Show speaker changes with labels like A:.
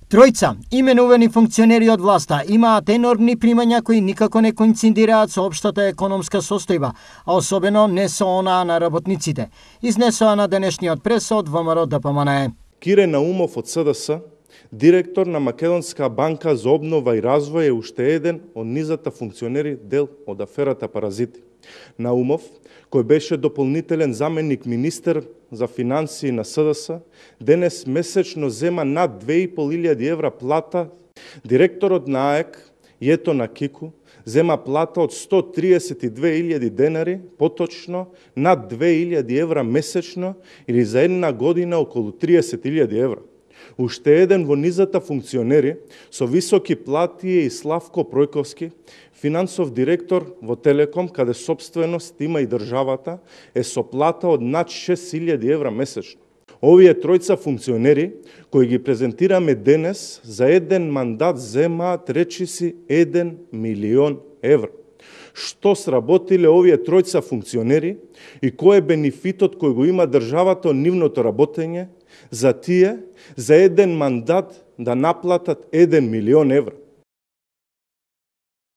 A: Тројца именувани функционери од власта имаат енормни примања кои никако не коинцидираат со општата економска состојба, а особено не со онаа на работниците, изнесоа на денешниот прес од ВМРО ДПМНЕ.
B: Кире Наумов од СДС, директор на Македонска банка за обнова и развој, е уште еден од низата функционери дел од аферата Паразити. Наумов, кој беше дополнителен заменик министер за финансии на СДС, денес месечно зема над 2.500 евра плата. Директорот на АЕК, Јето на Кику, зема плата од 132.000 денари, поточно над 2.000 евра месечно или за една година околу 30.000 евра. Уште еден во низата функционери со високи плати е и Славко Пројковски, финансов директор во Телеком, каде собственост има и државата, е со плата од над 6.000 евра месечно. Овие тројца функционери, кои ги презентираме денес, за еден мандат земаат речиси 1 милион евра. Што сработиле овие тројца функционери и кој е бенефитот кој го има државата од нивното работење за тие, за еден мандат да наплатат 1 милион евра?